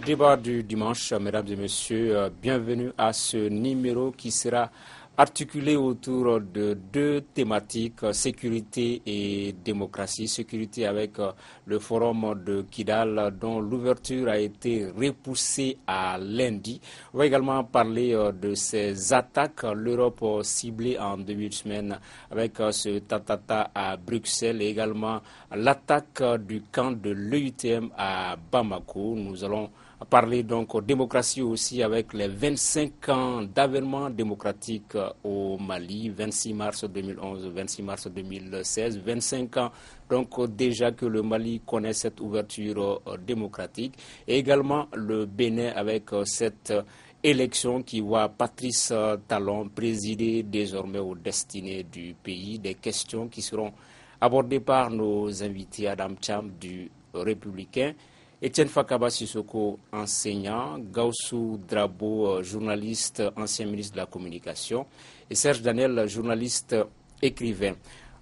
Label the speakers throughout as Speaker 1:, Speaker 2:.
Speaker 1: Débat du dimanche, mesdames et messieurs, bienvenue à ce numéro qui sera articulé autour de deux thématiques, sécurité et démocratie. Sécurité avec le forum de Kidal dont l'ouverture a été repoussée à lundi. On va également parler de ces attaques, l'Europe ciblée en début de semaine avec ce tatata à Bruxelles et également l'attaque du camp de l'EUTM à Bamako. Nous allons parler donc démocratie aussi avec les 25 ans d'avènement démocratique au Mali, 26 mars 2011, 26 mars 2016, 25 ans donc déjà que le Mali connaît cette ouverture démocratique et également le Bénin avec cette élection qui voit Patrice Talon présider désormais aux destinées du pays, des questions qui seront abordées par nos invités Adam Cham du Républicain, Etienne Fakaba Sissoko, enseignant, Gaussou Drabo, journaliste, ancien ministre de la Communication, et Serge Daniel, journaliste, écrivain.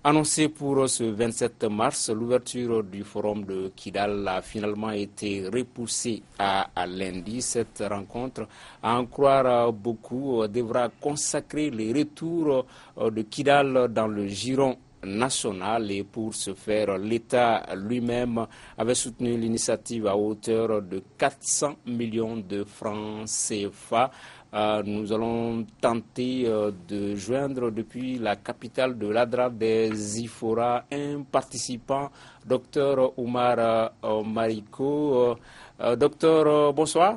Speaker 1: Annoncé pour ce 27 mars, l'ouverture du forum de Kidal a finalement été repoussée à lundi. Cette rencontre, à en croire beaucoup, devra consacrer les retours de Kidal dans le giron national et pour ce faire, l'État lui-même avait soutenu l'initiative à hauteur de 400 millions de francs CFA. Nous allons tenter de joindre depuis la capitale de l'Adra des Ifora un participant, Dr Oumar Mariko. Docteur, bonsoir.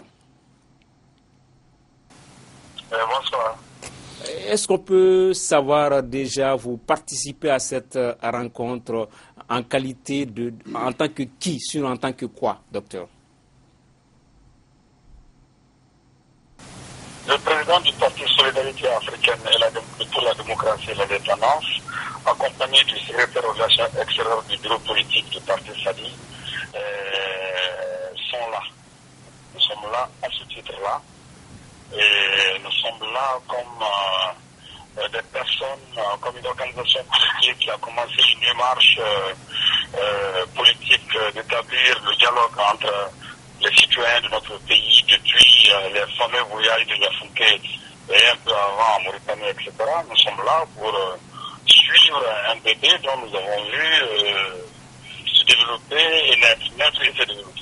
Speaker 2: Bonsoir.
Speaker 1: Est-ce qu'on peut savoir déjà, vous participez à cette rencontre en qualité en tant que qui, sur en tant que quoi, docteur?
Speaker 2: Le président du Parti Solidarité africaine pour la démocratie et l'indépendance, accompagné du secrétaire aux relations extérieures du bureau politique du Parti Sadi, sont là. Nous sommes là à ce titre-là. Et nous sommes là comme des personnes, comme une organisation politique qui a commencé une démarche politique d'établir le dialogue entre les citoyens de notre pays depuis les fameux voyages de Yafounké et un peu avant en Mauritanie, etc. Nous sommes là pour suivre un bébé dont nous avons vu se développer et naître et se développer.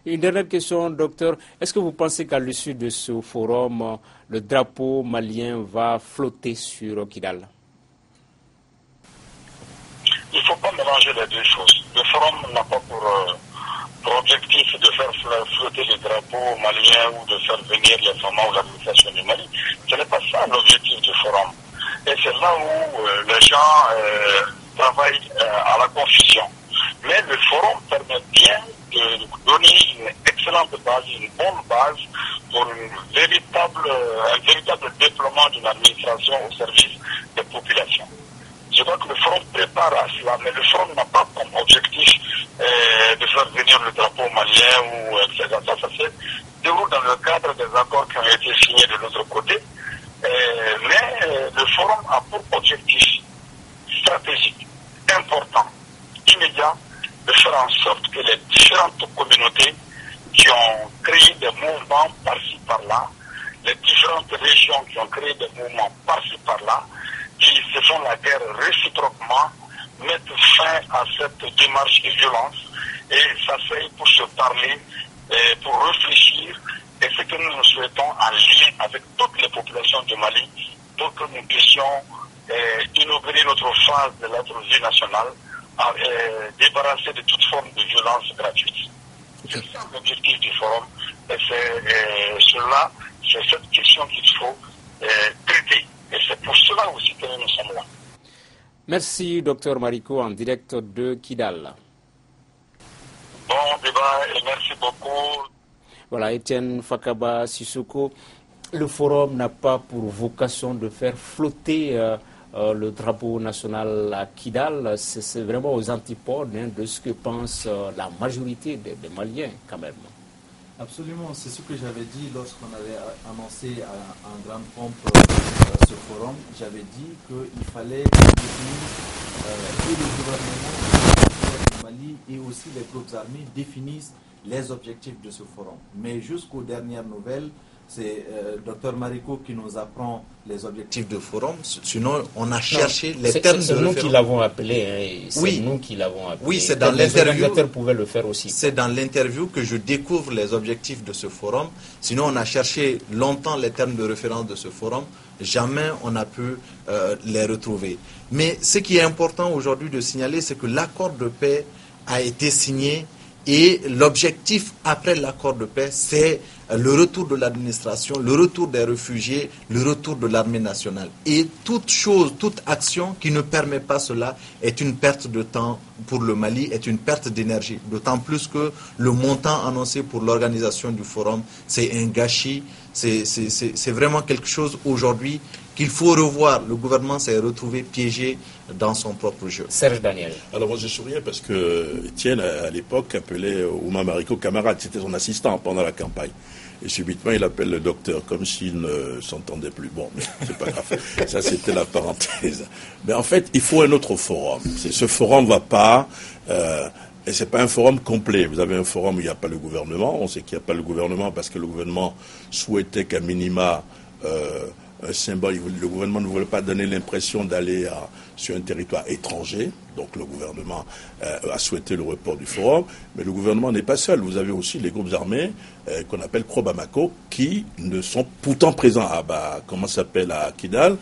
Speaker 1: Une dernière question, docteur. Est-ce que vous pensez qu'à l'issue de ce forum, le drapeau malien va flotter sur Kidal?
Speaker 2: Il ne faut pas mélanger les deux choses. Le forum n'a pas pour objectif de faire flotter le drapeau malien ou de faire venir les femmes ou l'administration du Mali. Ce n'est pas ça l'objectif du forum. Et c'est là où les gens travaillent à la confusion. Mais le forum permet bien de donner une excellente base, une bonne base pour un véritable déploiement d'une administration au service des populations. Je crois que le forum prépare à cela, mais le forum n'a pas comme objectif de faire venir le drapeau malien ou etc. Ça se déroule dans le cadre des accords qui ont été signés de l'autre côté. Mais le forum a pour objectif stratégique, important, immédiat, de faire en sorte que les différentes communautés qui ont créé des mouvements par-ci par-là, les différentes régions qui ont créé des mouvements par-ci par-là, qui se font la guerre réciproquement, mettent fin à cette démarche de violence et s'asseyent pour se parler, pour réfléchir. Et ce que nous souhaitons en lien avec toutes les populations du Mali pour que nous puissions inaugurer notre phase de notre vie nationale, débarrasser de toute forme de violence gratuite. C'est ça l'objectif du forum. Et c'est cette question qu'il faut traiter. Et c'est pour cela aussi que nous sommes là.
Speaker 1: Merci, docteur Mariko, en direct de Kidal.
Speaker 2: Bon débat et merci beaucoup.
Speaker 1: Voilà, Etienne Fakaba Sissoko. Le forum n'a pas pour vocation de faire flotter le drapeau national à Kidal. C'est vraiment aux antipodes de ce que pense la majorité des Maliens quand même.
Speaker 3: Absolument, c'est ce que j'avais dit lorsqu'on avait annoncé en grande pompe ce forum. J'avais dit qu'il fallait que le gouvernement du Mali et aussi les groupes armés définissent les objectifs de ce forum. Mais jusqu'aux dernières nouvelles, c'est Dr Marico qui nous apprend les objectifs de forum. Sinon, on a cherché les termes de référence.
Speaker 1: C'est nous qui l'avons appelé. Hein. C'est nous qui l'avons appelé.
Speaker 3: Oui, c'est dans l'interview. Les
Speaker 1: organisateurs pouvaient le faire aussi.
Speaker 3: C'est dans l'interview que je découvre les objectifs de ce forum. Sinon, on a cherché longtemps les termes de référence de ce forum. Jamais on a pu les retrouver. Mais ce qui est important aujourd'hui de signaler, c'est que l'accord de paix a été signé et l'objectif après l'accord de paix, c'est le retour de l'administration, le retour des réfugiés, le retour de l'armée nationale. Et toute chose, toute action qui ne permet pas cela est une perte de temps pour le Mali, est une perte d'énergie. D'autant plus que le montant annoncé pour l'organisation du forum, c'est un gâchis, c'est vraiment quelque chose aujourd'hui qu'il faut revoir. Le gouvernement s'est retrouvé piégé dans son propre jeu.
Speaker 1: Serge Daniel.
Speaker 4: Alors moi je souriais parce que Étienne à l'époque appelait Ouma Marico camarade, c'était son assistant pendant la campagne. Et subitement il appelle le docteur comme s'il ne s'entendait plus. Bon, mais c'est pas grave. Ça c'était la parenthèse. Mais en fait il faut un autre forum. Ce forum va pas... et c'est pas un forum complet. Vous avez un forum où il n'y a pas le gouvernement. On sait qu'il n'y a pas le gouvernement parce que le gouvernement souhaitait qu'à minima... un symbole, le gouvernement ne voulait pas donner l'impression d'aller sur un territoire étranger, donc le gouvernement a souhaité le report du forum, mais le gouvernement n'est pas seul. Vous avez aussi les groupes armés qu'on appelle Pro-Bamako qui ne sont pourtant présents à Kidal,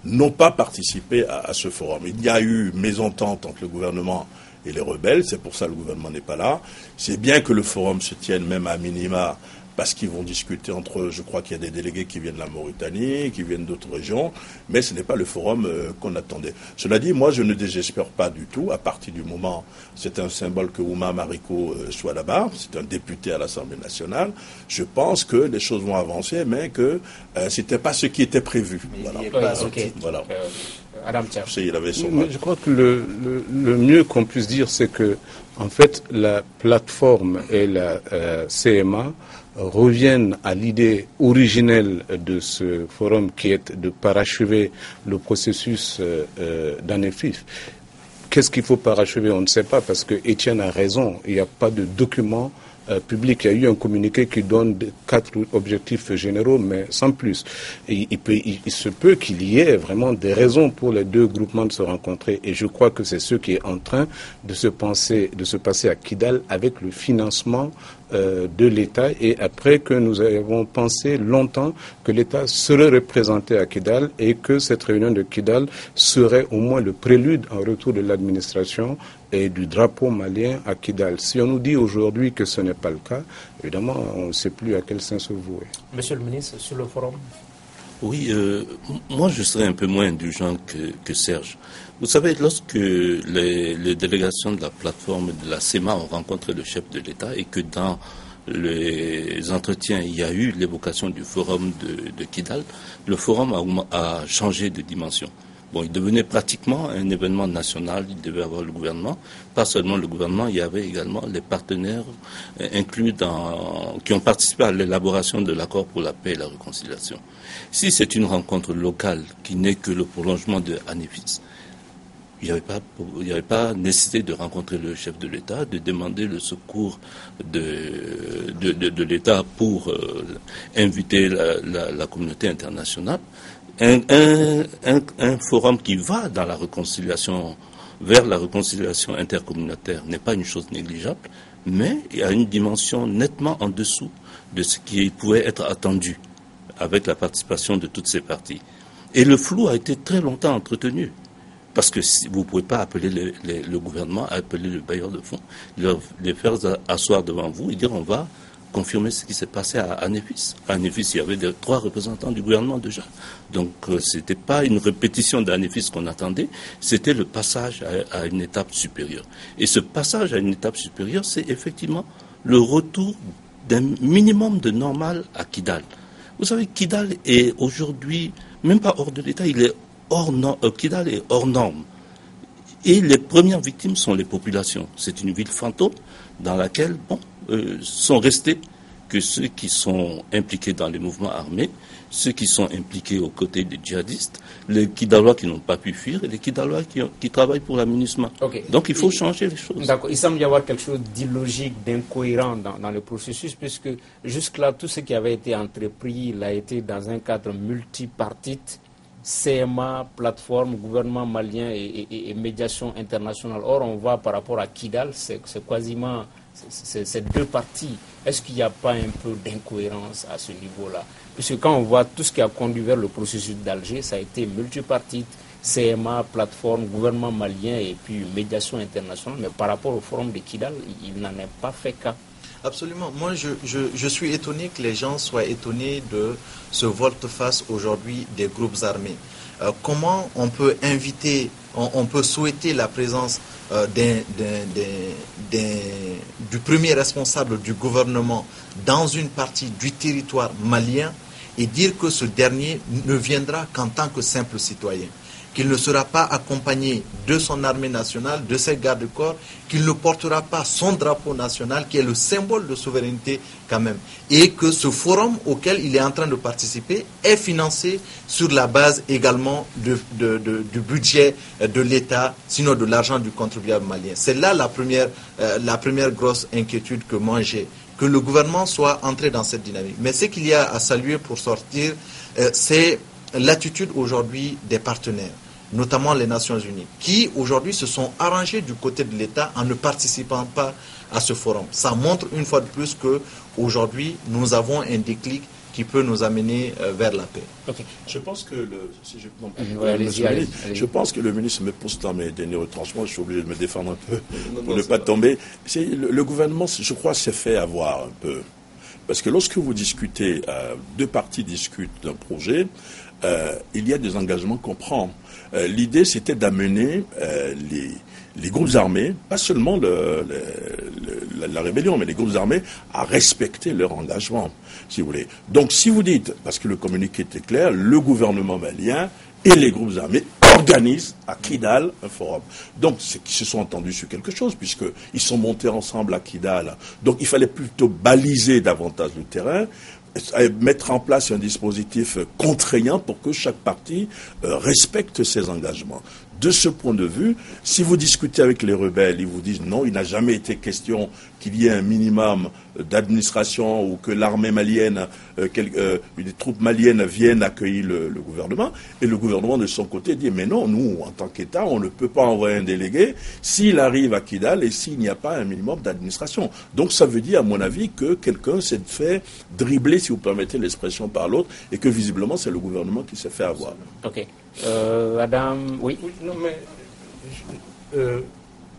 Speaker 4: n'ont pas participé à ce forum. Il y a eu mésentente entre le gouvernement et les rebelles, c'est pour ça que le gouvernement n'est pas là. C'est bien que le forum se tienne même à minima, parce qu'ils vont discuter entre eux. Je crois qu'il y a des délégués qui viennent de la Mauritanie, qui viennent d'autres régions, mais ce n'est pas le forum qu'on attendait. Cela dit, moi, je ne désespère pas du tout, à partir du moment, c'est un symbole que Ouma Marico soit là-bas, c'est un député à l'Assemblée nationale, je pense que les choses vont avancer, mais que ce n'était pas ce qui était prévu.
Speaker 1: Voilà. Adam Tchaf.
Speaker 4: Il avait son
Speaker 5: je crois que le mieux qu'on puisse dire, c'est que, en fait, la plateforme et la CMA reviennent à l'idée originelle de ce forum qui est de parachever le processus d'ANEFIF. Qu'est-ce qu'il faut parachever? On ne sait pas, parce que Étienne a raison, il n'y a pas de document public. Il y a eu un communiqué qui donne 4 objectifs généraux, mais sans plus. Et il se peut qu'il y ait vraiment des raisons pour les deux groupements de se rencontrer. Et je crois que c'est ce qui est en train de se passer à Kidal avec le financement de l'État, et après que nous avons pensé longtemps que l'État serait représenté à Kidal et que cette réunion de Kidal serait au moins le prélude en retour de l'administration et du drapeau malien à Kidal. Si on nous dit aujourd'hui que ce n'est pas le cas, évidemment, on ne sait plus à quel sens se vouer.
Speaker 1: Monsieur le ministre, sur le forum?
Speaker 6: Oui, moi je serais un peu moins indulgent que Serge. Vous savez, lorsque les délégations de la plateforme de la CEMA ont rencontré le chef de l'État et que dans les entretiens, il y a eu l'évocation du forum de Kidal, le forum a changé de dimension. Bon, il devenait pratiquement un événement national, il devait avoir le gouvernement. Pas seulement le gouvernement, il y avait également les partenaires inclus qui ont participé à l'élaboration de l'accord pour la paix et la réconciliation. Si c'est une rencontre locale qui n'est que le prolongement de ANEFIS, il n'y avait pas nécessité de rencontrer le chef de l'État, de demander le secours de l'État pour inviter la communauté internationale. Un forum qui va dans la réconciliation, vers la réconciliation intercommunautaire n'est pas une chose négligeable, mais il y a une dimension nettement en dessous de ce qui pouvait être attendu avec la participation de toutes ces parties. Et le flou a été très longtemps entretenu. Parce que vous ne pouvez pas appeler le gouvernement, appeler le bailleur de fonds, les faire asseoir devant vous et dire on va confirmer ce qui s'est passé à ANEFIS. À ANEFIS, il y avait 3 représentants du gouvernement déjà. Donc ce n'était pas une répétition d'ANEFIS qu'on attendait, c'était le passage à une étape supérieure. Et ce passage à une étape supérieure, c'est effectivement le retour d'un minimum de normal à Kidal. Vous savez, Kidal est aujourd'hui, même pas hors de l'État, Kidal est hors norme. Et les premières victimes sont les populations. C'est une ville fantôme dans laquelle sont restés que ceux qui sont impliqués dans les mouvements armés, ceux qui sont impliqués aux côtés des djihadistes, les Kidalois qui n'ont pas pu fuir et les Kidalois qui travaillent pour la MINUSMA.
Speaker 1: Okay.
Speaker 6: Donc il faut changer les choses.
Speaker 1: D'accord. Il semble y avoir quelque chose d'illogique, d'incohérent dans le processus, puisque jusque-là, tout ce qui avait été entrepris, il a été dans un cadre multipartite, CMA, plateforme, gouvernement malien et médiation internationale. Or, on voit par rapport à Kidal, c'est quasiment ces deux parties. Est-ce qu'il n'y a pas un peu d'incohérence à ce niveau-là? Puisque quand on voit tout ce qui a conduit vers le processus d'Alger, ça a été multipartite, CMA, plateforme, gouvernement malien et puis médiation internationale. Mais par rapport au forum de Kidal, il n'en est pas fait cas.
Speaker 3: Absolument. Moi, je suis étonné que les gens soient étonnés de ce volte-face aujourd'hui des groupes armés. Comment on peut inviter, on peut souhaiter la présence du premier responsable du gouvernement dans une partie du territoire malien et dire que ce dernier ne viendra qu'en tant que simple citoyen, qu'il ne sera pas accompagné de son armée nationale, de ses gardes-corps, qu'il ne portera pas son drapeau national, qui est le symbole de souveraineté quand même, et que ce forum auquel il est en train de participer est financé sur la base également du budget de l'État, sinon de l'argent du contribuable malien. C'est là la première grosse inquiétude que moi j'ai, que le gouvernement soit entré dans cette dynamique. Mais ce qu'il y a à saluer pour sortir, c'est l'attitude aujourd'hui des partenaires, notamment les Nations Unies, qui aujourd'hui se sont arrangés du côté de l'État en ne participant pas à ce forum. Ça montre une fois de plus qu'aujourd'hui, nous avons un déclic qui peut nous amener vers la paix.
Speaker 6: Okay.
Speaker 4: Je pense que
Speaker 1: allez-y.
Speaker 4: Je pense que le ministre me pousse dans mes derniers retranchements, je suis obligé de me défendre un peu pour ne pas tomber. Le gouvernement, je crois, s'est fait avoir un peu. Parce que lorsque vous discutez, deux parties discutent d'un projet, il y a des engagements qu'on prend. L'idée, c'était d'amener les groupes armés, pas seulement la rébellion, mais les groupes armés, à respecter leur engagement, si vous voulez. Donc, si vous dites, parce que le communiqué était clair, le gouvernement malien et les groupes armés organisent à Kidal un forum. Donc, c'est qu'ils se sont entendus sur quelque chose, puisqu'ils sont montés ensemble à Kidal. Donc, il fallait plutôt baliser davantage le terrain, mettre en place un dispositif contraignant pour que chaque partie respecte ses engagements. De ce point de vue, si vous discutez avec les rebelles, ils vous disent non, il n'a jamais été question qu'il y ait un minimum d'administration ou que l'armée malienne, des troupes maliennes viennent accueillir le gouvernement. Et le gouvernement de son côté dit mais non, nous, en tant qu'État, on ne peut pas envoyer un délégué s'il arrive à Kidal et s'il n'y a pas un minimum d'administration. Donc ça veut dire, à mon avis, que quelqu'un s'est fait dribbler, si vous permettez l'expression, par l'autre et que visiblement c'est le gouvernement qui s'est fait avoir.
Speaker 1: Ok. Madame, oui.
Speaker 5: Non, mais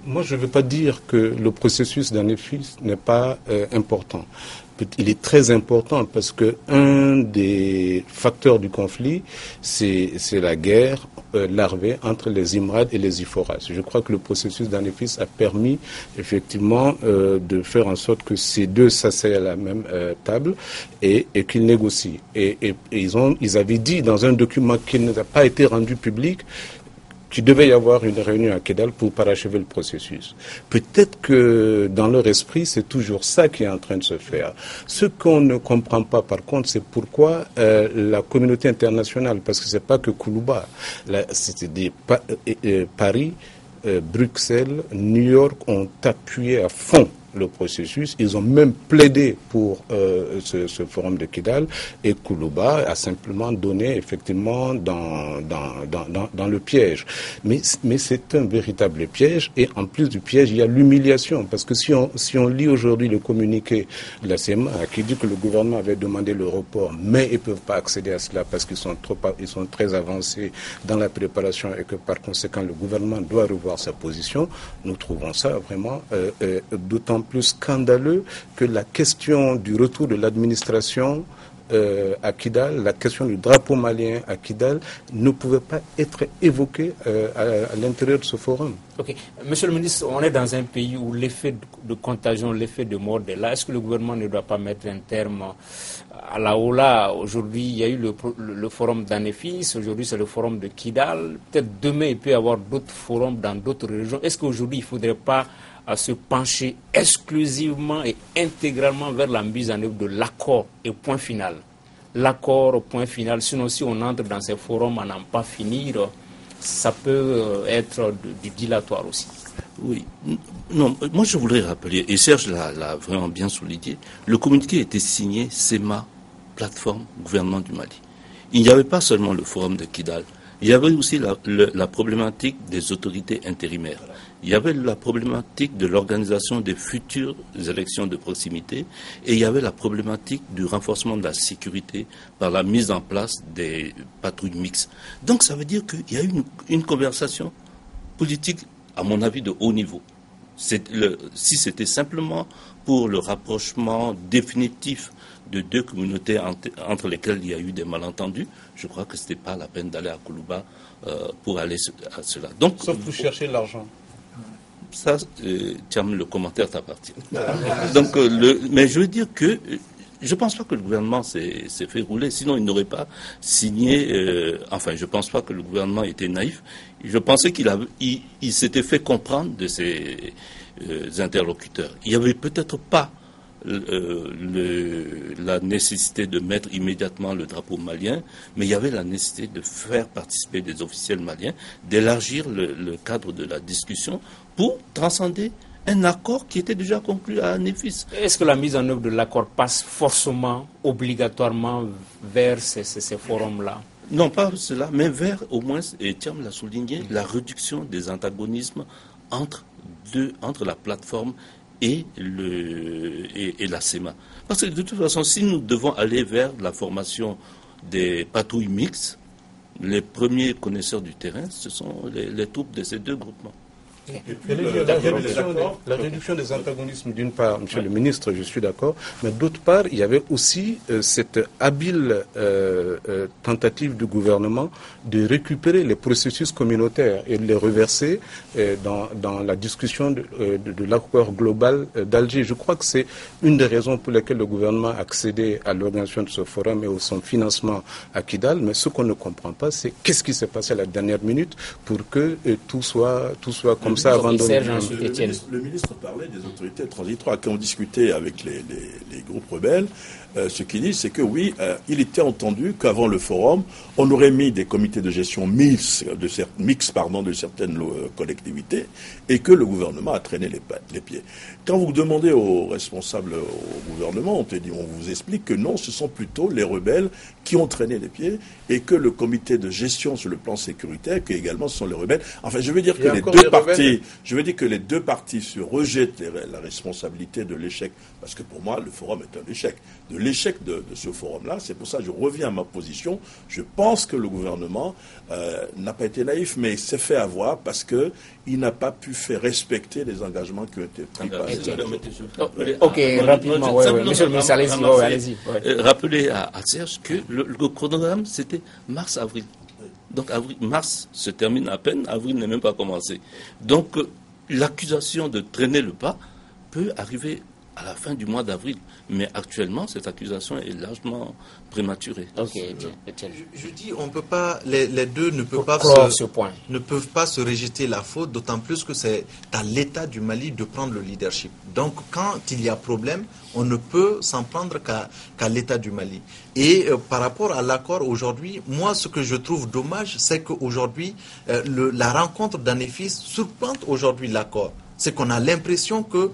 Speaker 5: moi, je ne veux pas dire que le processus d'Anefis n'est pas important. Il est très important parce que un des facteurs du conflit, c'est la guerre larvée entre les Imrad et les Iforas. Je crois que le processus d'Anefis a permis effectivement de faire en sorte que ces deux s'asseyent à la même table et qu'ils négocient. Et ils avaient dit dans un document qui n'a pas été rendu public qu'il devait y avoir une réunion à Kidal pour parachever le processus. Peut-être que dans leur esprit, c'est toujours ça qui est en train de se faire. Ce qu'on ne comprend pas, par contre, c'est pourquoi la communauté internationale, parce que c'est pas que Koulouba, c'était Paris, Bruxelles, New York ont appuyé à fond le processus. Ils ont même plaidé pour ce forum de Kidal et Koulouba a simplement donné effectivement dans le piège. Mais c'est un véritable piège et en plus du piège, il y a l'humiliation parce que si on lit aujourd'hui le communiqué de la CMA qui dit que le gouvernement avait demandé le report mais ils ne peuvent pas accéder à cela parce qu'ils sont très avancés dans la préparation et que par conséquent le gouvernement doit revoir sa position, nous trouvons ça vraiment d'autant plus scandaleux que la question du retour de l'administration à Kidal, la question du drapeau malien à Kidal ne pouvait pas être évoquée à l'intérieur de ce forum.
Speaker 1: Ok. Monsieur le ministre, on est dans un pays où l'effet de contagion, l'effet de mort est là. Est-ce que le gouvernement ne doit pas mettre un terme à la OLA? Aujourd'hui, il y a eu le forum d'Anefis, aujourd'hui c'est le forum de Kidal. Peut-être demain, il peut y avoir d'autres forums dans d'autres régions. Est-ce qu'aujourd'hui, il ne faudrait pas se pencher exclusivement et intégralement vers la mise en œuvre de l'accord et point final? l'accord au point final. Sinon, si on entre dans ces forums à n'en pas finir, ça peut être du dilatoire aussi.
Speaker 6: Oui. Non, moi je voudrais rappeler, et Serge l'a vraiment bien souligné, le communiqué a été signé SEMA, plateforme gouvernement du Mali. Il n'y avait pas seulement le forum de Kidal, il y avait aussi la problématique des autorités intérimaires. Il y avait la problématique de l'organisation des futures élections de proximité et il y avait la problématique du renforcement de la sécurité par la mise en place des patrouilles mixtes. Donc ça veut dire qu'il y a eu une conversation politique, à mon avis, de haut niveau. Si c'était simplement pour le rapprochement définitif de deux communautés entre lesquelles il y a eu des malentendus, je crois que ce n'était pas la peine d'aller à Koulouba pour aller à cela. Donc,
Speaker 5: sauf pour chercher l'argent.
Speaker 6: Ça, Thiam, le commentaire t'appartient. Donc, mais je veux dire que je ne pense pas que le gouvernement s'est fait rouler, sinon il n'aurait pas signé. Enfin, je ne pense pas que le gouvernement était naïf. Je pensais qu'il s'était fait comprendre de ses interlocuteurs. Il n'y avait peut-être pas la nécessité de mettre immédiatement le drapeau malien, mais il y avait la nécessité de faire participer des officiels maliens, d'élargir le cadre de la discussion pour transcender un accord qui était déjà conclu à Néfis.
Speaker 1: Est-ce que la mise en œuvre de l'accord passe forcément, obligatoirement vers ces forums-là?
Speaker 6: Non, pas cela, mais vers, au moins, et Thiam l'a souligné, la réduction des antagonismes entre la plateforme et la SEMA. Parce que de toute façon, si nous devons aller vers la formation des patrouilles mixtes, les premiers connaisseurs du terrain, ce sont les troupes de ces deux groupements.
Speaker 5: La réduction des antagonismes, d'une part, Monsieur le ministre, je suis d'accord, mais d'autre part, il y avait aussi cette habile tentative du gouvernement de récupérer les processus communautaires et de les reverser dans la discussion de l'accord global d'Alger. Je crois que c'est une des raisons pour lesquelles le gouvernement a accédé à l'organisation de ce forum et au son financement à Kidal, mais ce qu'on ne comprend pas, c'est qu'est-ce qui s'est passé à la dernière minute pour que tout soit comme ça abandonné.
Speaker 4: Le ministre parlait des autorités transitoires. Quand on discutait avec les groupes rebelles, ce qu'il dit, c'est que oui, il était entendu qu'avant le forum, on aurait mis des comités de gestion mixtes de certaines collectivités et que le gouvernement a traîné les pieds. Quand vous demandez aux responsables au gouvernement, on vous explique que non, ce sont plutôt les rebelles qui ont traîné les pieds et que le comité de gestion sur le plan sécuritaire, que également ce sont les rebelles. Enfin, je veux dire que les deux parties se rejettent la responsabilité de l'échec, parce que pour moi, le forum est un échec. De l'échec de ce forum-là, c'est pour ça que je reviens à ma position. Je pense que le gouvernement n'a pas été naïf, mais s'est fait avoir parce qu'il n'a pas pu faire respecter les engagements qui ont été pris par les autres.
Speaker 1: Ok, rapidement, monsieur le ministre, allez-y.
Speaker 6: Rappelez à Serge que le chronogramme, c'était mars-avril. Donc mars se termine à peine, avril n'est même pas commencé. Donc l'accusation de traîner le pas peut arriver à la fin du mois d'avril. Mais actuellement, cette accusation est largement prématurée.
Speaker 1: Ok,
Speaker 3: je dis, on peut pas, les deux ne peuvent pas se rejeter la faute, d'autant plus que c'est à l'État du Mali de prendre le leadership. Donc, quand il y a problème, on ne peut s'en prendre qu'à l'État du Mali. Et par rapport à l'accord aujourd'hui, moi, ce que je trouve dommage, c'est qu'aujourd'hui, la rencontre d'Anéfis surplante aujourd'hui l'accord. C'est qu'on a l'impression que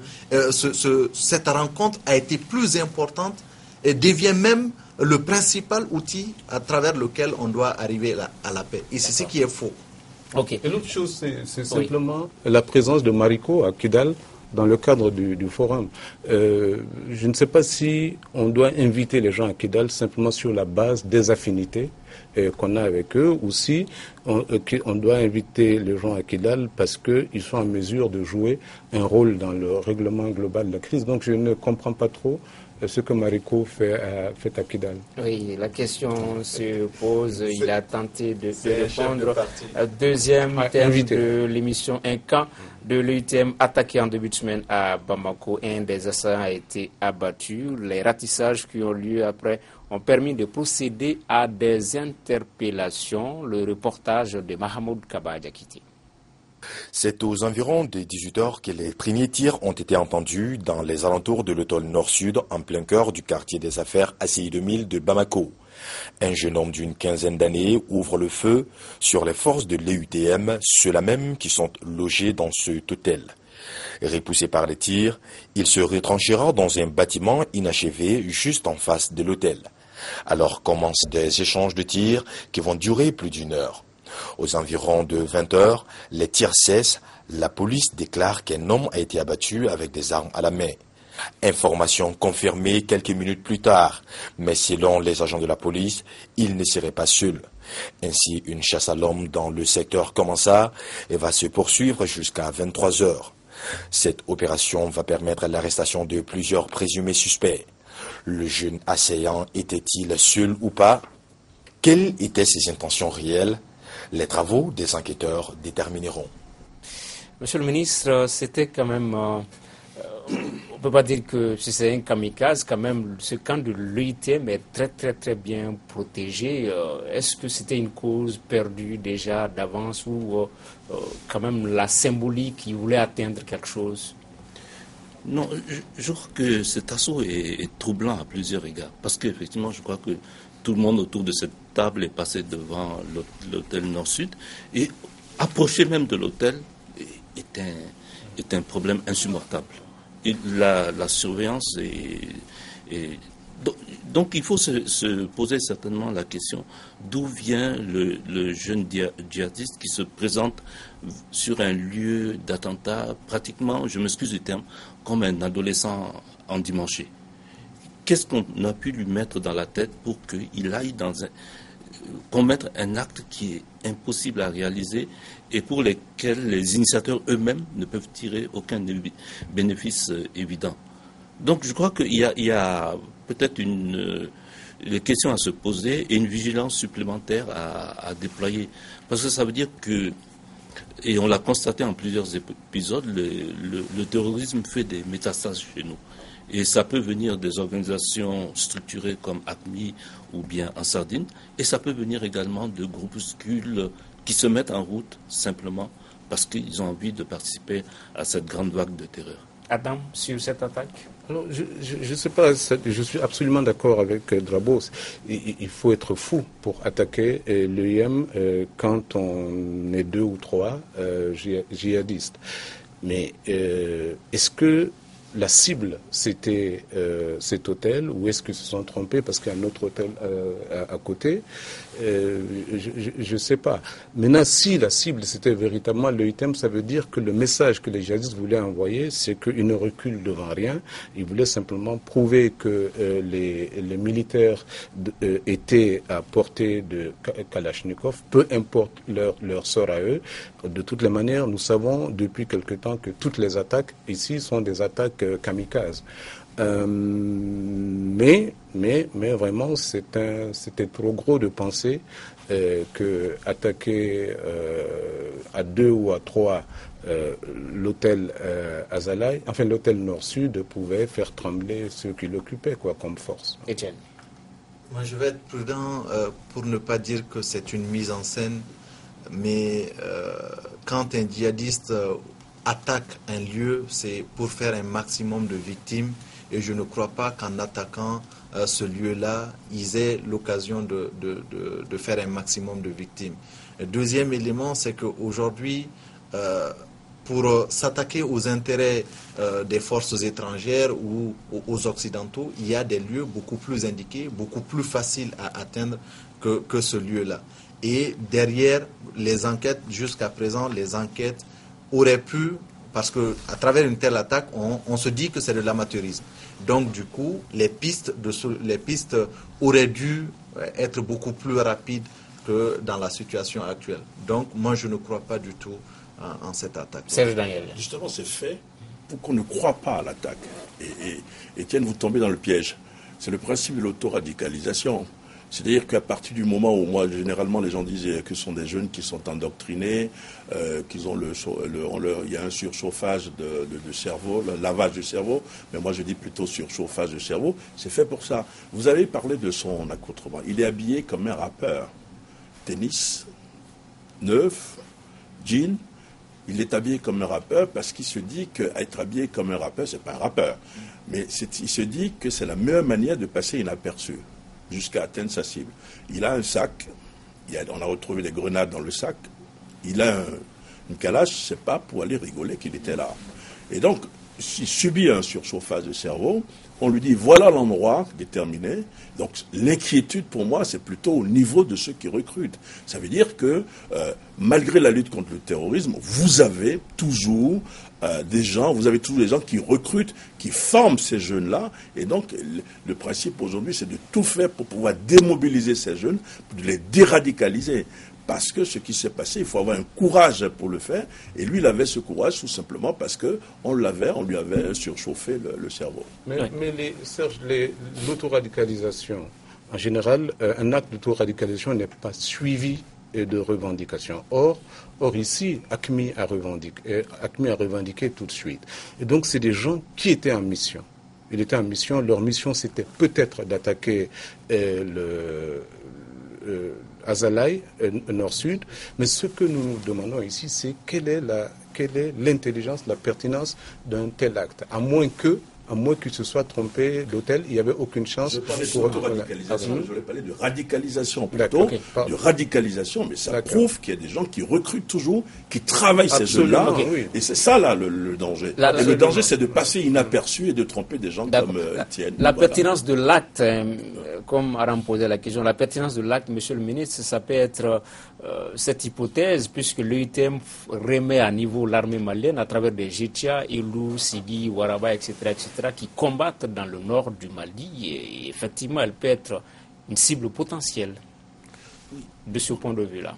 Speaker 3: cette rencontre a été plus importante et devient même le principal outil à travers lequel on doit arriver à la paix. Et c'est ce qui est faux.
Speaker 5: Okay. Et l'autre chose, c'est simplement la présence de Mariko à Kidal dans le cadre du forum. Je ne sais pas si on doit inviter les gens à Kidal simplement sur la base des affinités qu'on a avec eux, ou si on doit inviter les gens à Kidal parce qu'ils sont en mesure de jouer un rôle dans le règlement global de la crise. Donc je ne comprends pas trop ce que Mariko fait à Kidal.
Speaker 1: Oui, la question se pose. Il a tenté de répondre. Deuxième thème de l'émission, un camp de l'UTM attaqué en début de semaine à Bamako. Un des assaillants a été abattu. Les ratissages qui ont lieu après ont permis de procéder à des interpellations. Le reportage de Mahamoud Kaba Diakité.
Speaker 7: C'est aux environs de 18h que les premiers tirs ont été entendus dans les alentours de l'atoll nord-sud, en plein cœur du quartier des affaires ACI 2000 de Bamako. Un jeune homme d'une quinzaine d'années ouvre le feu sur les forces de l'EUTM, ceux-là même qui sont logés dans cet hôtel. Repoussé par les tirs, il se retranchera dans un bâtiment inachevé juste en face de l'hôtel. Alors commencent des échanges de tirs qui vont durer plus d'1 heure. Aux environs de 20 heures, les tirs cessent. La police déclare qu'un homme a été abattu avec des armes à la main. Information confirmée quelques minutes plus tard, mais selon les agents de la police, il ne serait pas seul. Ainsi, une chasse à l'homme dans le secteur commença et va se poursuivre jusqu'à 23 heures. Cette opération va permettre l'arrestation de plusieurs présumés suspects. Le jeune assaillant était-il seul ou pas? Quelles étaient ses intentions réelles? Les travaux des enquêteurs détermineront.
Speaker 1: Monsieur le ministre, c'était quand même... on ne peut pas dire que c'est un kamikaze, quand même, ce camp de l'EUTM est très très très bien protégé. Est-ce que c'était une cause perdue déjà d'avance ou quand même la symbolique qui voulait atteindre quelque chose?
Speaker 6: Non, je crois que cet assaut est troublant à plusieurs égards. Parce qu'effectivement, je crois que tout le monde autour de cette table est passé devant l'hôtel Nord-Sud et approcher même de l'hôtel est un problème insupportable. La surveillance donc il faut se poser certainement la question d'où vient le jeune djihadiste qui se présente sur un lieu d'attentat pratiquement, je m'excuse du terme, comme un adolescent endimanché. Qu'est-ce qu'on a pu lui mettre dans la tête pour qu'il aille commettre un acte qui est impossible à réaliser et pour lesquels les initiateurs eux-mêmes ne peuvent tirer aucun bénéfice évident. Donc je crois qu'il y a peut-être des questions à se poser et une vigilance supplémentaire à déployer. Parce que ça veut dire que, et on l'a constaté en plusieurs épisodes, le terrorisme fait des métastases chez nous. Et ça peut venir des organisations structurées comme ACMI ou bien en Sardine. Et ça peut venir également de groupuscules qui se mettent en route simplement parce qu'ils ont envie de participer à cette grande vague de terreur.
Speaker 1: Adam, sur cette attaque?
Speaker 5: Alors, je sais pas, je suis absolument d'accord avec Drabo. Il faut être fou pour attaquer l'EUM quand on est 2 ou 3 djihadistes. Mais est-ce que la cible, c'était cet hôtel, ou est-ce qu'ils se sont trompés parce qu'il y a un autre hôtel à côté? Je ne sais pas. Maintenant, si la cible, c'était véritablement l'EUTM, ça veut dire que le message que les djihadistes voulaient envoyer, c'est qu'ils ne reculent devant rien. Ils voulaient simplement prouver que les militaires étaient à portée de Kalachnikov, peu importe leur sort à eux. De toutes les manières, nous savons depuis quelque temps que toutes les attaques ici sont des attaques kamikazes. Mais vraiment, c'était trop gros de penser que attaquer à 2 ou à 3 l'hôtel Azalaï, enfin l'hôtel Nord-Sud, pouvait faire trembler ceux qui l'occupaient, comme force.
Speaker 1: Etienne.
Speaker 3: Moi, je vais être prudent pour ne pas dire que c'est une mise en scène, mais quand un djihadiste attaque un lieu, c'est pour faire un maximum de victimes. Et je ne crois pas qu'en attaquant ce lieu-là, ils aient l'occasion de faire un maximum de victimes. Le deuxième élément, c'est qu'aujourd'hui, pour s'attaquer aux intérêts des forces étrangères ou aux Occidentaux, il y a des lieux beaucoup plus indiqués, beaucoup plus faciles à atteindre que ce lieu-là. Et derrière les enquêtes, jusqu'à présent, les enquêtes auraient pu... Parce qu'à travers une telle attaque, on se dit que c'est de l'amateurisme. Donc, du coup, les pistes auraient dû être beaucoup plus rapides que dans la situation actuelle. Donc, moi, je ne crois pas du tout en cette attaque.
Speaker 1: Serge Daniel.
Speaker 4: Justement, c'est fait pour qu'on ne croit pas à l'attaque. Et Etienne, vous tombez dans le piège. C'est le principe de l'autoradicalisation. C'est-à-dire qu'à partir du moment où, moi, généralement, les gens disent que ce sont des jeunes qui sont endoctrinés, qu'ils ont il y a un surchauffage de cerveau, le lavage du cerveau, mais moi je dis plutôt surchauffage de cerveau, c'est fait pour ça. Vous avez parlé de son accoutrement. Il est habillé comme un rappeur. Tennis, neuf, jean. Il est habillé comme un rappeur parce qu'il se dit qu'être habillé comme un rappeur, c'est pas un rappeur. Mais il se dit que c'est la meilleure manière de passer inaperçu. jusqu'à atteindre sa cible. Il a un sac, on a retrouvé des grenades dans le sac, il a une calache, c'est pas pour aller rigoler qu'il était là. Et donc, s'il subit un surchauffage de cerveau, on lui dit voilà l'endroit déterminé. Donc l'inquiétude pour moi, c'est plutôt au niveau de ceux qui recrutent. Ça veut dire que malgré la lutte contre le terrorisme, vous avez toujours des gens qui recrutent, qui forment ces jeunes-là. Et donc le principe aujourd'hui, c'est de tout faire pour pouvoir démobiliser ces jeunes, de les déradicaliser. Parce que ce qui s'est passé, il faut avoir un courage pour le faire. Et lui, il avait ce courage tout simplement parce qu'on lui avait surchauffé le cerveau.
Speaker 5: Mais Serge, l'autoradicalisation, en général, un acte d'autoradicalisation n'est pas suivi de revendications. Or ici, AQMI a revendiqué tout de suite. Et donc, c'est des gens qui étaient en mission. Ils étaient en mission. Leur mission, c'était peut-être d'attaquer Azalaï, Nord-Sud, mais ce que nous nous demandons ici, c'est quelle est l'intelligence, la pertinence d'un tel acte, à moins qu'il se soit trompé d'hôtel, il n'y avait aucune chance.
Speaker 4: Je parlais d'autoradicalisation, je voulais parler de radicalisation plutôt, de radicalisation, mais ça prouve qu'il y a des gens qui recrutent toujours, qui travaillent ces jeunes-là, et c'est ça là le danger. Le danger, c'est de passer inaperçu et de tromper des gens comme Étienne.
Speaker 1: La pertinence de l'acte, comme Aram posait la question, la pertinence de l'acte, monsieur le ministre, ça peut être cette hypothèse, puisque l'UITM remet à niveau l'armée malienne à travers des Jetia, Ilou, Sigi, Waraba, etc., qui combattent dans le nord du Mali. Et effectivement, elle peut être une cible potentielle de ce point de vue-là.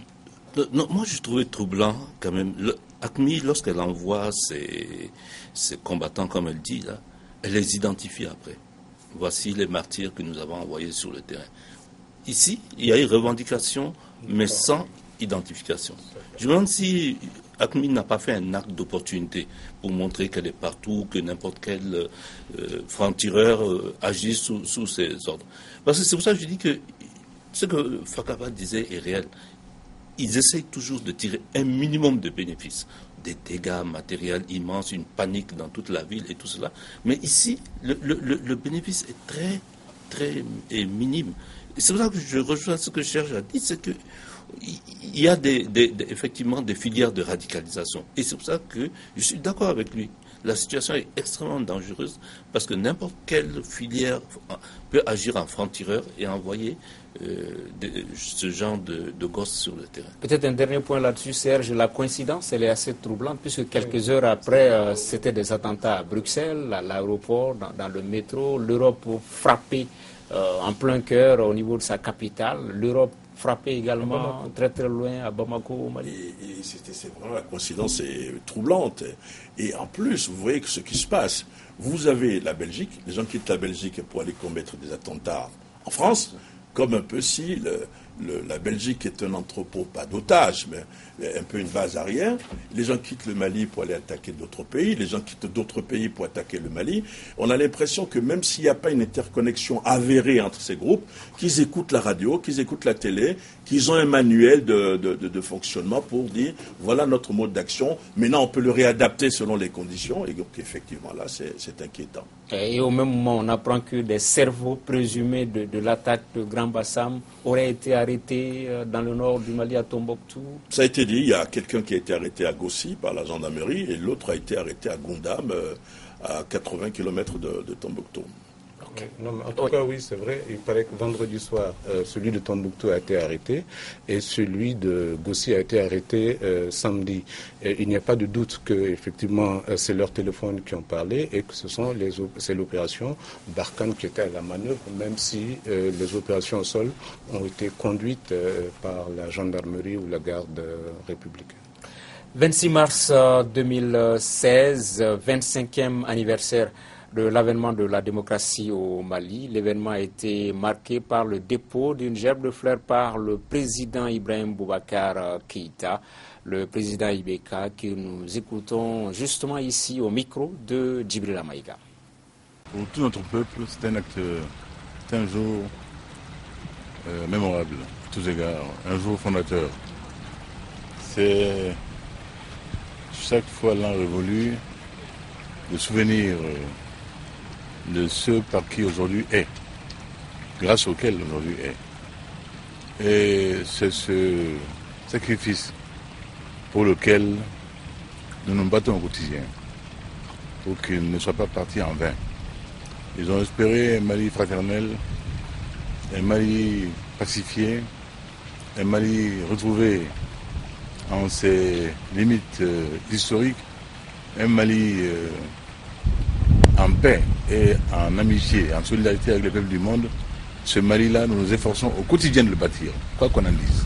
Speaker 6: Non, moi, je trouvais troublant quand même. AQMI, lorsqu'elle envoie ses combattants, comme elle dit, là, elle les identifie après. Voici les martyrs que nous avons envoyés sur le terrain. Ici, il y a une revendication, mais sans identification. Je me demande si AQMI n'a pas fait un acte d'opportunité pour montrer qu'elle est partout, que n'importe quel franc-tireur agit sous ses ordres. Parce que c'est pour ça que je dis que ce que Fakaba disait est réel. Ils essayent toujours de tirer un minimum de bénéfices. Des dégâts matériels immenses, une panique dans toute la ville et tout cela. Mais ici, le bénéfice est très, très minime. C'est pour ça que je rejoins ce que je cherche à dire, c'est que il y a effectivement des filières de radicalisation. Et c'est pour ça que je suis d'accord avec lui. La situation est extrêmement dangereuse parce que n'importe quelle filière peut agir en franc-tireur et envoyer ce genre de gosses sur le terrain.
Speaker 1: Peut-être un dernier point là-dessus, Serge. La coïncidence, elle est assez troublante puisque quelques heures après, c'était des attentats à Bruxelles, à l'aéroport, dans le métro. L'Europe frappée en plein cœur au niveau de sa capitale. L'Europe frappée également très très loin à Bamako, au Mali.
Speaker 4: Et c'est vraiment la coïncidence est troublante. Et en plus, vous voyez que ce qui se passe, vous avez la Belgique, les gens quittent la Belgique pour aller commettre des attentats en France, comme un peu si la Belgique est un entrepôt, pas d'otages, mais un peu une base arrière. Les gens quittent le Mali pour aller attaquer d'autres pays, les gens quittent d'autres pays pour attaquer le Mali. On a l'impression que même s'il n'y a pas une interconnexion avérée entre ces groupes, qu'ils écoutent la radio, qu'ils écoutent la télé, qu'ils ont un manuel de fonctionnement pour dire voilà notre mode d'action, maintenant on peut le réadapter selon les conditions, et donc effectivement là c'est inquiétant.
Speaker 1: Et au même moment, on apprend que des cerveaux présumés de l'attaque de Grand Bassam auraient été arrêtés dans le nord du Mali, à Tombouctou.
Speaker 4: Ça a été dit, il y a quelqu'un qui a été arrêté à Gossi par la gendarmerie et l'autre a été arrêté à Goundam, à 80 km de Tombouctou.
Speaker 5: Non, mais en tout cas, oui, c'est vrai. Il paraît que vendredi soir, celui de Tombouctou a été arrêté et celui de Gossi a été arrêté samedi. Et il n'y a pas de doute que, effectivement, c'est leurs téléphones qui ont parlé et que c'est l'opération Barkhane qui était à la manœuvre, même si les opérations au sol ont été conduites par la gendarmerie ou la garde républicaine.
Speaker 1: 26 mars 2016, 25e anniversaire de l'avènement de la démocratie au Mali. L'événement a été marqué par le dépôt d'une gerbe de fleurs par le président Ibrahim Boubacar Keïta, le président Ibeka, que nous écoutons justement ici au micro de Djibril Amaïga.
Speaker 8: Pour tout notre peuple, c'est un jour mémorable, à tous égards, un jour fondateur. C'est chaque fois l'an révolu le souvenir de ceux par qui aujourd'hui est. grâce auquel aujourd'hui est. Et c'est ce sacrifice pour lequel nous nous battons au quotidien, pour qu'ils ne soient pas partis en vain. Ils ont espéré un Mali fraternel, un Mali pacifié, un Mali retrouvé en ses limites historiques, un Mali en paix et en amitié, en solidarité avec les peuples du monde. Ce Mali-là, nous nous efforçons au quotidien de le bâtir, quoi qu'on en dise.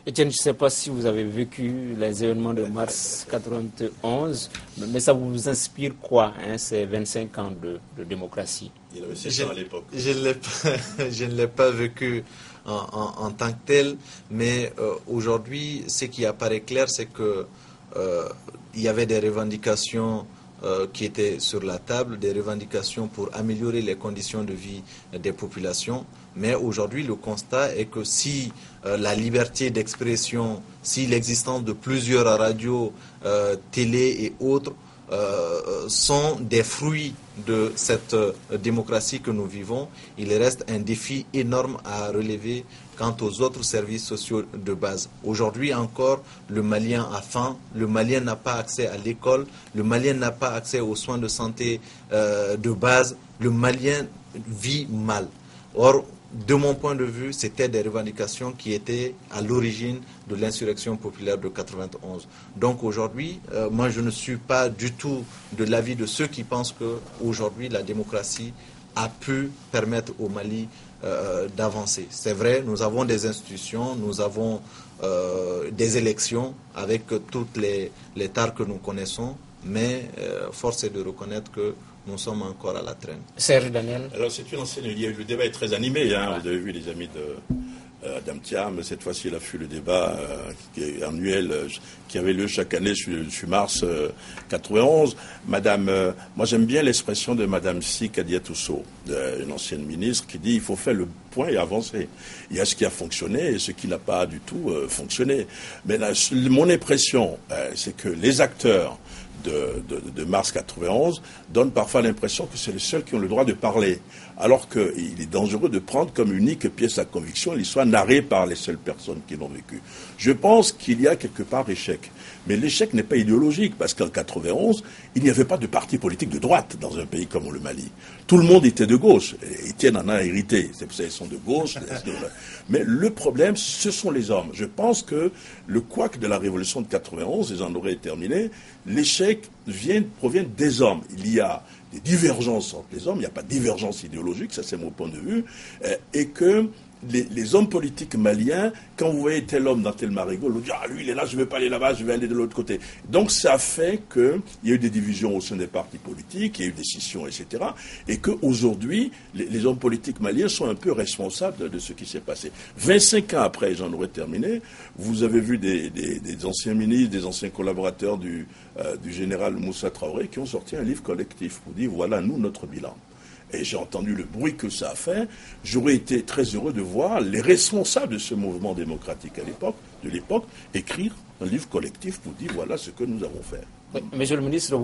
Speaker 1: Etienne, je ne sais pas si vous avez vécu les événements de mars 91, mais ça vous inspire quoi, ces 25 ans de démocratie?
Speaker 4: Il avait 7 ans à l'époque.
Speaker 3: Je ne l'ai pas vécu en tant que tel, mais aujourd'hui, ce qui apparaît clair, c'est que il y avait des revendications qui étaient sur la table, des revendications pour améliorer les conditions de vie des populations. Mais aujourd'hui, le constat est que si la liberté d'expression, si l'existence de plusieurs radios, télé et autres sont des fruits de cette démocratie que nous vivons, il reste un défi énorme à relever quant aux autres services sociaux de base. Aujourd'hui encore, le Malien a faim, le Malien n'a pas accès à l'école, le Malien n'a pas accès aux soins de santé de base, le Malien vit mal. Or, de mon point de vue, c'était des revendications qui étaient à l'origine de l'insurrection populaire de 91. Donc aujourd'hui, moi je ne suis pas du tout de l'avis de ceux qui pensent qu'aujourd'hui la démocratie a pu permettre au Mali d'avancer. C'est vrai, nous avons des institutions, nous avons des élections avec toutes les tares que nous connaissons, mais force est de reconnaître que nous sommes encore à la traîne.
Speaker 1: Serge Daniel.
Speaker 4: Alors c'est une ancienne, le débat est très animé, hein. Vous avez vu les amis d'Adam Thiam, cette fois-ci il a fait le débat annuel qui avait lieu chaque année sur mars 91. Madame, moi j'aime bien l'expression de Madame Si Kadiatousso, une ancienne ministre, qui dit il faut faire le point et avancer. Il y a ce qui a fonctionné et ce qui n'a pas du tout fonctionné. Mais là, mon impression, c'est que les acteurs de mars 91 donne parfois l'impression que c'est les seuls qui ont le droit de parler, alors qu'il est dangereux de prendre comme unique pièce à conviction l'histoire narrée par les seules personnes qui l'ont vécue. Je pense qu'il y a quelque part échec. Mais l'échec n'est pas idéologique, parce qu'en 91, il n'y avait pas de parti politique de droite dans un pays comme le Mali. Tout le monde était de gauche. Étienne en a hérité. C'est pour ça qu'ils sont de gauche. Mais le problème, ce sont les hommes. Je pense que le couac de la révolution de 91, et j'en aurais terminé, l'échec provient des hommes. Il y a des divergences entre les hommes, il n'y a pas de divergence idéologique, ça c'est mon point de vue, et que les hommes politiques maliens, quand vous voyez tel homme dans tel marigot, vous dites « Ah, lui, il est là, je ne vais pas aller là-bas, je vais aller de l'autre côté ». Donc ça fait qu'il y a eu des divisions au sein des partis politiques, il y a eu des scissions, etc. Et qu'aujourd'hui, les hommes politiques maliens sont un peu responsables de ce qui s'est passé. 25 ans après, j'en aurais terminé, vous avez vu des anciens ministres, des anciens collaborateurs du général Moussa Traoré qui ont sorti un livre collectif pour dire « Voilà, nous, notre bilan ». Et j'ai entendu le bruit que ça a fait. J'aurais été très heureux de voir les responsables de ce mouvement démocratique de l'époque, écrire un livre collectif pour dire voilà ce que nous avons fait.
Speaker 1: Oui, Monsieur le ministre,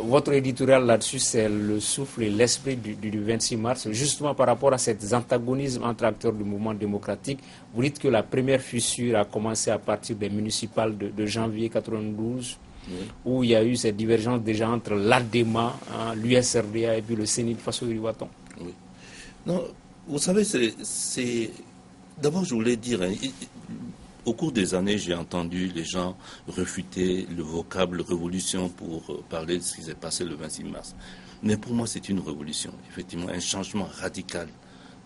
Speaker 1: votre éditorial là-dessus, c'est le souffle et l'esprit du 26 mars, justement par rapport à cet antagonisme entre acteurs du mouvement démocratique. Vous dites que la première fissure a commencé à partir des municipales de janvier 92. Oui. Où il y a eu cette divergence déjà entre l'ADEMA, l'USRDA et puis le CENID face au Rivaton.
Speaker 6: Oui. Non, vous savez, d'abord je voulais dire, au cours des années, j'ai entendu les gens refuter le vocable révolution pour parler de ce qui s'est passé le 26 mars. Mais pour moi, c'est une révolution, effectivement, un changement radical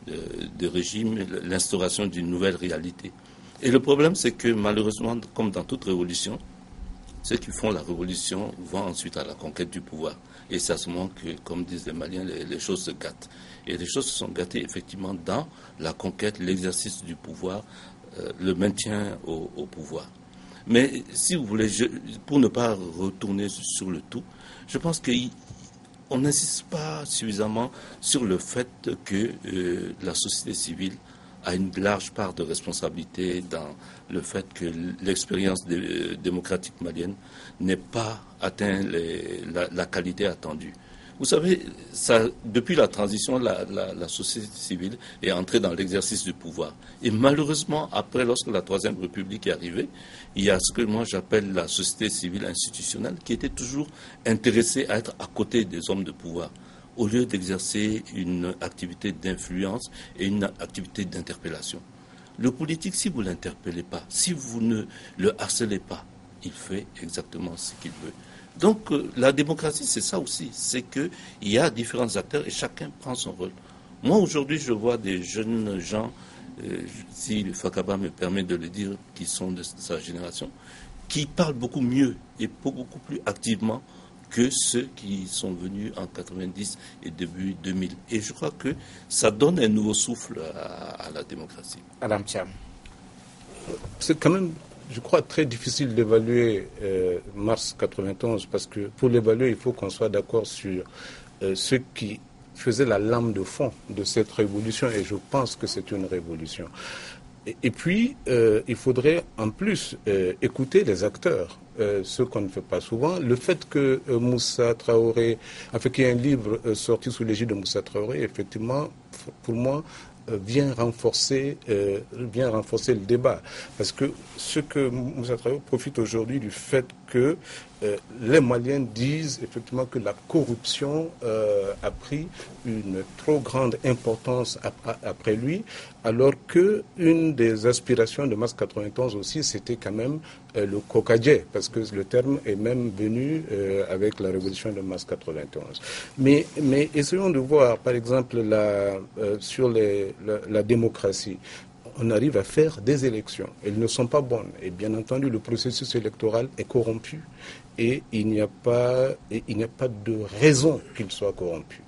Speaker 6: de régime, l'instauration d'une nouvelle réalité. Et le problème, c'est que malheureusement, comme dans toute révolution, ceux qui font la révolution vont ensuite à la conquête du pouvoir. Et c'est à ce moment que, comme disent les Maliens, les choses se gâtent. Et les choses se sont gâtées effectivement dans la conquête, l'exercice du pouvoir, le maintien au pouvoir. Mais si vous voulez, pour ne pas retourner sur le tout, je pense qu'on n'insiste pas suffisamment sur le fait que la société civile a une large part de responsabilité dans le fait que l'expérience démocratique malienne n'ait pas atteint la qualité attendue. Vous savez, depuis la transition, la société civile est entrée dans l'exercice du pouvoir. Et malheureusement, après, lorsque la Troisième République est arrivée, il y a ce que moi j'appelle la société civile institutionnelle qui était toujours intéressée à être à côté des hommes de pouvoir, au lieu d'exercer une activité d'influence et une activité d'interpellation. Le politique, si vous ne l'interpellez pas, si vous ne le harcelez pas, il fait exactement ce qu'il veut. Donc la démocratie, c'est ça aussi, c'est qu'il y a différents acteurs et chacun prend son rôle. Moi, aujourd'hui, je vois des jeunes gens, si le Fakaba me permet de le dire, qui sont de sa génération, qui parlent beaucoup mieux et beaucoup plus activement que ceux qui sont venus en 90 et début 2000. Et je crois que ça donne un nouveau souffle à la démocratie.
Speaker 1: Adam Thiam.
Speaker 5: C'est quand même, je crois, très difficile d'évaluer mars 91 parce que pour l'évaluer, il faut qu'on soit d'accord sur ce qui faisait la lame de fond de cette révolution et je pense que c'est une révolution. Et puis, il faudrait en plus écouter les acteurs, ce qu'on ne fait pas souvent. Le fait que Moussa Traoré, qu'il y ait un livre sorti sous l'égide de Moussa Traoré, effectivement, pour moi, vient renforcer le débat. Parce que ce que Moussa Traoré profite aujourd'hui du fait que les Maliens disent effectivement que la corruption a pris une trop grande importance après lui, alors que une des aspirations de mars 91 aussi, c'était quand même le Kokadje, parce que le terme est même venu avec la révolution de mars 91. Mais essayons de voir, par exemple, sur la démocratie. On arrive à faire des élections. Elles ne sont pas bonnes. Et bien entendu, le processus électoral est corrompu. Et il n'y a pas de raison qu'il soit corrompu.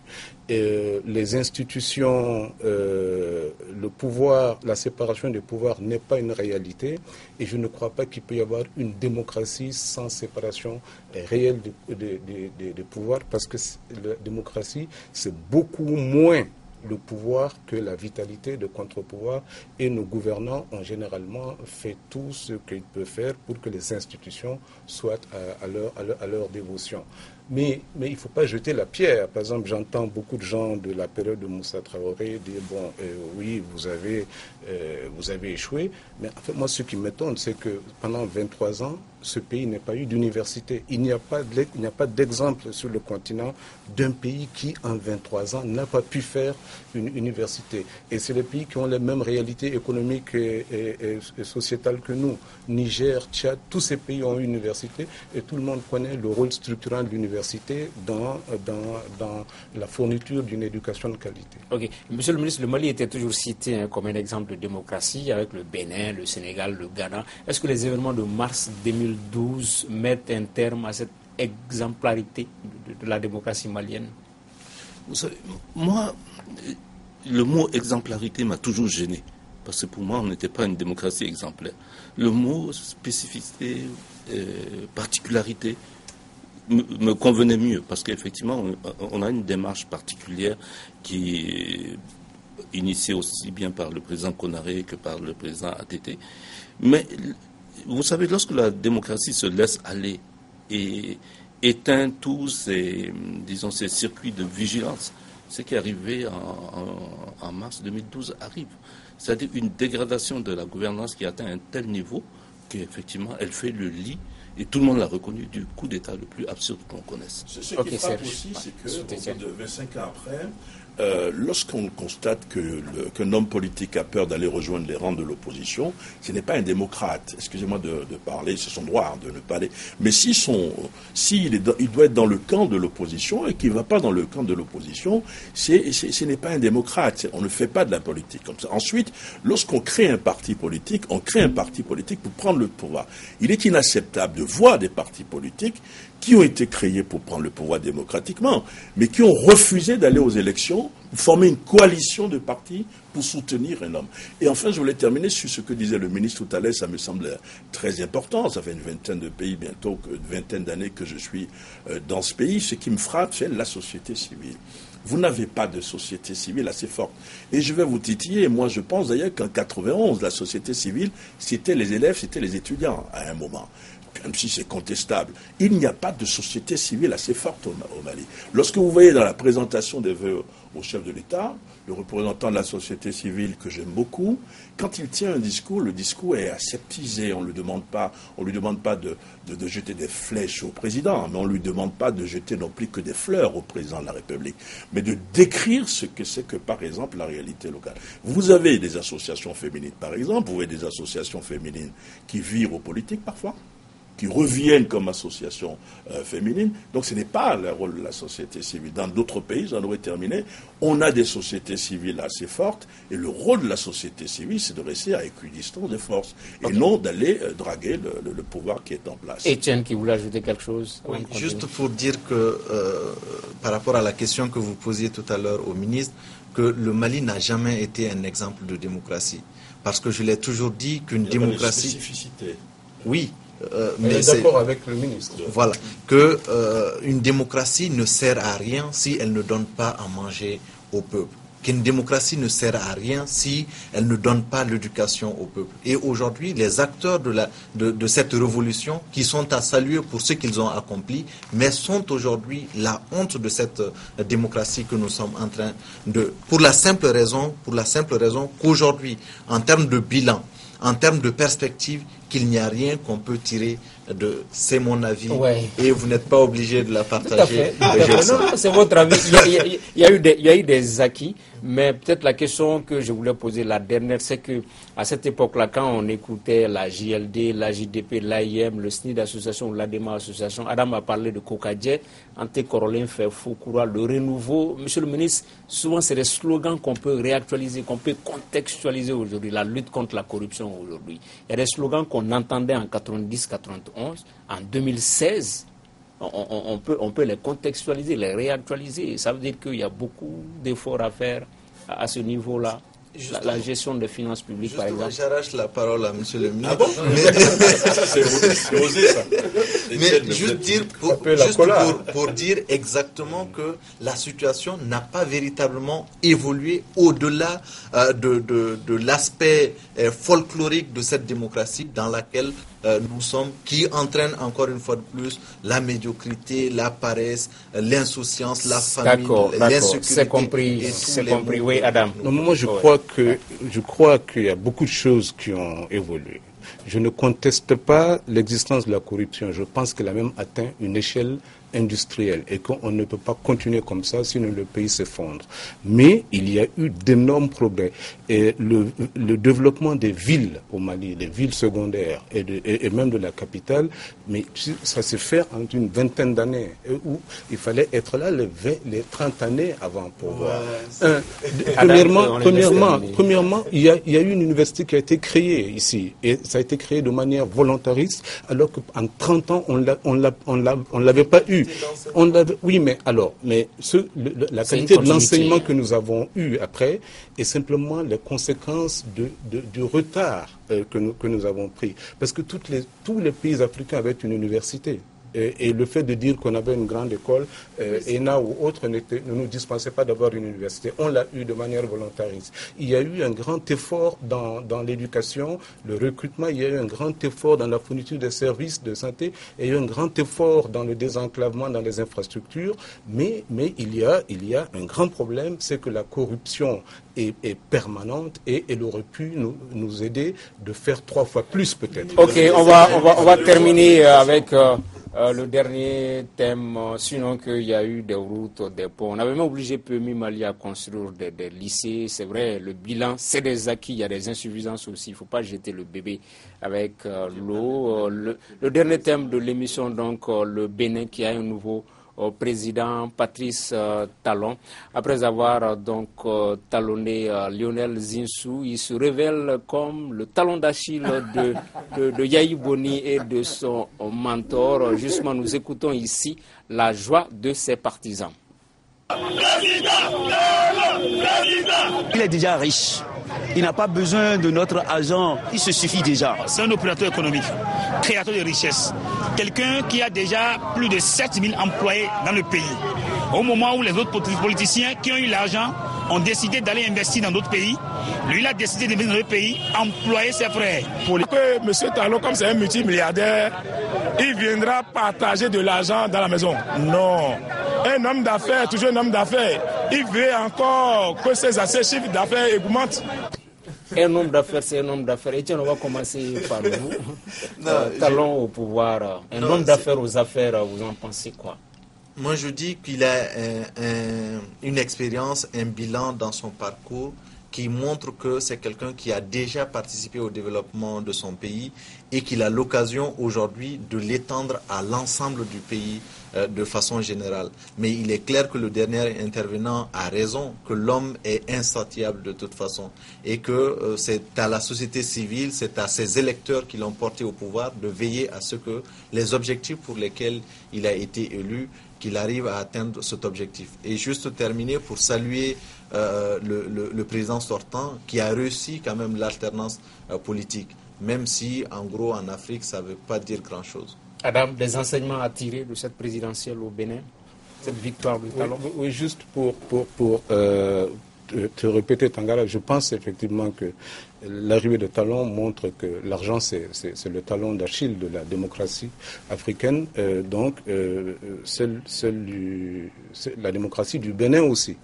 Speaker 5: Les institutions, le pouvoir, la séparation des pouvoirs n'est pas une réalité. Et je ne crois pas qu'il peut y avoir une démocratie sans séparation réelle des pouvoirs, parce que la démocratie, c'est beaucoup moins le pouvoir que la vitalité de contre-pouvoir, et nos gouvernants ont généralement fait tout ce qu'ils peuvent faire pour que les institutions soient à leur dévotion. Mais il ne faut pas jeter la pierre. Par exemple, j'entends beaucoup de gens de la période de Moussa Traoré dire oui, vous avez échoué. Mais en fait, moi, ce qui m'étonne, c'est que pendant 23 ans, ce pays n'a pas eu d'université. Il n'y a pas d'exemple sur le continent d'un pays qui, en 23 ans, n'a pas pu faire une université. Et c'est les pays qui ont les mêmes réalités économiques et sociétales que nous. Niger, Tchad, tous ces pays ont une université et tout le monde connaît le rôle structurant de l'université dans la fourniture d'une éducation de qualité.
Speaker 1: Ok. Monsieur le ministre, le Mali était toujours cité comme un exemple de démocratie avec le Bénin, le Sénégal, le Ghana. Est-ce que les événements de mars 2012 mettent un terme à cette exemplarité de la démocratie malienne?
Speaker 6: Vous savez, moi, le mot exemplarité m'a toujours gêné. Parce que pour moi, on n'était pas une démocratie exemplaire. Le mot spécificité, particularité, me convenait mieux. Parce qu'effectivement, on a une démarche particulière qui est initiée aussi bien par le président Konaré que par le président ATT. Mais vous savez, lorsque la démocratie se laisse aller et éteint tous ces circuits de vigilance, ce qui est arrivé en mars 2012 arrive. C'est-à-dire une dégradation de la gouvernance qui atteint un tel niveau qu'effectivement, elle fait le lit, et tout le monde l'a reconnu, du coup d'État le plus absurde qu'on connaisse.
Speaker 4: Ce qui frappe aussi, c'est que 25 ans après, lorsqu'on constate qu'un homme politique a peur d'aller rejoindre les rangs de l'opposition, ce n'est pas un démocrate. Excusez-moi de parler, c'est son droit de ne pas aller. Mais il doit être dans le camp de l'opposition et qu'il ne va pas dans le camp de l'opposition, ce n'est pas un démocrate. On ne fait pas de la politique comme ça. Ensuite, lorsqu'on crée un parti politique, on crée un parti politique pour prendre le pouvoir. Il est inacceptable de voir des partis politiques qui ont été créés pour prendre le pouvoir démocratiquement, mais qui ont refusé d'aller aux élections, former une coalition de partis pour soutenir un homme. Et enfin, je voulais terminer sur ce que disait le ministre tout à l'heure, ça me semble très important. Ça fait une vingtaine de pays, bientôt une vingtaine d'années que je suis dans ce pays. Ce qui me frappe, c'est la société civile. Vous n'avez pas de société civile assez forte. Et je vais vous titiller. Moi, je pense d'ailleurs qu'en 91, la société civile, c'était les élèves, c'était les étudiants à un moment. même si c'est contestable, il n'y a pas de société civile assez forte au Mali. Lorsque vous voyez dans la présentation des vœux au chef de l'État, le représentant de la société civile que j'aime beaucoup, quand il tient un discours, le discours est aseptisé. On ne lui demande pas de jeter des flèches au président, mais on ne lui demande pas de jeter non plus que des fleurs au président de la République, mais de décrire ce que c'est que, par exemple, la réalité locale. Vous avez des associations féminines, par exemple, vous avez des associations féminines qui virent aux politiques parfois, qui reviennent comme association féminine. Donc ce n'est pas le rôle de la société civile. Dans d'autres pays, j'en aurais terminé, on a des sociétés civiles assez fortes, et le rôle de la société civile, c'est de rester à équidistance des forces, et non d'aller draguer le pouvoir qui est en place.
Speaker 1: Étienne, qui voulait ajouter quelque chose?
Speaker 3: Oui, juste pour dire que, par rapport à la question que vous posiez tout à l'heure au ministre, que le Mali n'a jamais été un exemple de démocratie. Parce que je l'ai toujours dit qu'une démocratie...
Speaker 4: Il y a une spécificité.
Speaker 3: Oui.
Speaker 5: Mais d'accord avec le ministre.
Speaker 3: Voilà, que une démocratie ne sert à rien si elle ne donne pas à manger au peuple. Qu'une démocratie ne sert à rien si elle ne donne pas l'éducation au peuple. Et aujourd'hui, les acteurs de cette révolution, qui sont à saluer pour ce qu'ils ont accompli, mais sont aujourd'hui la honte de cette démocratie que nous sommes en train de... Pour la simple raison qu'aujourd'hui, en termes de bilan, en termes de perspective, qu'il n'y a rien qu'on peut tirer de... C'est mon avis, et vous n'êtes pas obligé de la partager.
Speaker 1: Non, c'est votre avis. Il y a eu des acquis, mais peut-être la question que je voulais poser, la dernière, c'est que à cette époque-là, quand on écoutait la JLD, la JDP, l'AIM, le SNID Association, l'ADEMA Association, Adam a parlé de Kokadje, Ante Korolin fait Foukoura, le renouveau. Monsieur le ministre, souvent c'est des slogans qu'on peut réactualiser, qu'on peut contextualiser aujourd'hui, la lutte contre la corruption aujourd'hui. Il y a des slogans qu'on entendait en 90-91, en 2016, on peut les contextualiser, les réactualiser. Ça veut dire qu'il y a beaucoup d'efforts à faire à ce niveau-là. La gestion des finances publiques, par exemple.
Speaker 3: J'arrache la parole à monsieur le ministre.
Speaker 4: Ah bon? C'est osé, ça.
Speaker 3: Mais juste pour dire exactement que la situation n'a pas véritablement évolué au-delà de l'aspect folklorique de cette démocratie dans laquelle nous sommes, qui entraîne encore une fois de plus la médiocrité, la paresse, l'insouciance, la famine, l'insécurité.
Speaker 1: C'est compris. Oui, Adam.
Speaker 5: Non, moi, je crois qu'il y a beaucoup de choses qui ont évolué. Je ne conteste pas l'existence de la corruption. Je pense qu'elle a même atteint une échelle industrielle et qu'on ne peut pas continuer comme ça sinon le pays s'effondre. Mais il y a eu d'énormes progrès. Et le développement des villes au Mali, des villes secondaires et même de la capitale, mais ça s'est fait en une vingtaine d'années où il fallait être là les 30 années avant pour voir. Premièrement, il y a eu une université qui a été créée ici et ça a été créé de manière volontariste alors qu'en 30 ans on l'avait pas eu. Oui, mais la qualité de l'enseignement que nous avons eu après est simplement les conséquences du retard que nous avons pris. Parce que tous les pays africains avaient une université. Et le fait de dire qu'on avait une grande école, ENA ou autre, ne nous dispensait pas d'avoir une université. On l'a eu de manière volontariste. Il y a eu un grand effort dans l'éducation, le recrutement, il y a eu un grand effort dans la fourniture des services de santé, il y a eu un grand effort dans le désenclavement, dans les infrastructures, mais il y a un grand problème, c'est que la corruption est permanente et elle aurait pu nous aider de faire 3 fois plus peut-être.
Speaker 1: Ok, on va terminer avec... le dernier thème, sinon qu'il y a eu des routes, des ponts. On avait même obligé PMI Mali à construire des lycées. C'est vrai, le bilan, c'est des acquis, il y a des insuffisances aussi. Il ne faut pas jeter le bébé avec l'eau. Le dernier thème de l'émission, donc, le Bénin qui a un nouveau président, Patrice Talon. Après avoir donc talonné Lionel Zinsou, il se révèle comme le talon d'Achille de Yahi Boni et de son mentor. Justement, nous écoutons ici la joie de ses partisans.
Speaker 9: Il est déjà riche. Il n'a pas besoin de notre argent. Il se suffit déjà. C'est un opérateur économique, créateur de richesses. Quelqu'un qui a déjà plus de 7000 employés dans le pays. Au moment où les autres politiciens qui ont eu l'argent ont décidé d'aller investir dans d'autres pays, lui, il a décidé d'investir dans le pays, employer ses frères.
Speaker 10: Pour que M. Talon, comme c'est un multimilliardaire, il viendra partager de l'argent dans la maison. Non. Un homme d'affaires, toujours un homme d'affaires, il veut encore que ses chiffres d'affaires augmentent.
Speaker 1: Un homme d'affaires, c'est un homme d'affaires. Et tiens, on va commencer par vous. Talon au pouvoir. Un homme d'affaires aux affaires, vous en pensez quoi?
Speaker 3: Moi, je dis qu'il a une expérience, un bilan dans son parcours qui montre que c'est quelqu'un qui a déjà participé au développement de son pays et qu'il a l'occasion aujourd'hui de l'étendre à l'ensemble du pays de façon générale. Mais il est clair que le dernier intervenant a raison, que l'homme est insatiable de toute façon et que c'est à la société civile, c'est à ses électeurs qui l'ont porté au pouvoir de veiller à ce que les objectifs pour lesquels il a été élu, qu'il arrive à atteindre cet objectif. Et juste terminer pour saluer le président sortant qui a réussi quand même l'alternance politique, même si en gros en Afrique ça ne veut pas dire grand-chose.
Speaker 1: Adam, des enseignements à tirer de cette présidentielle au Bénin, cette victoire du Talon?
Speaker 5: Oui, juste pour te répéter, Tangara, je pense effectivement que l'arrivée de Talon montre que l'argent, c'est le talon d'Achille de la démocratie africaine, donc la démocratie du Bénin aussi.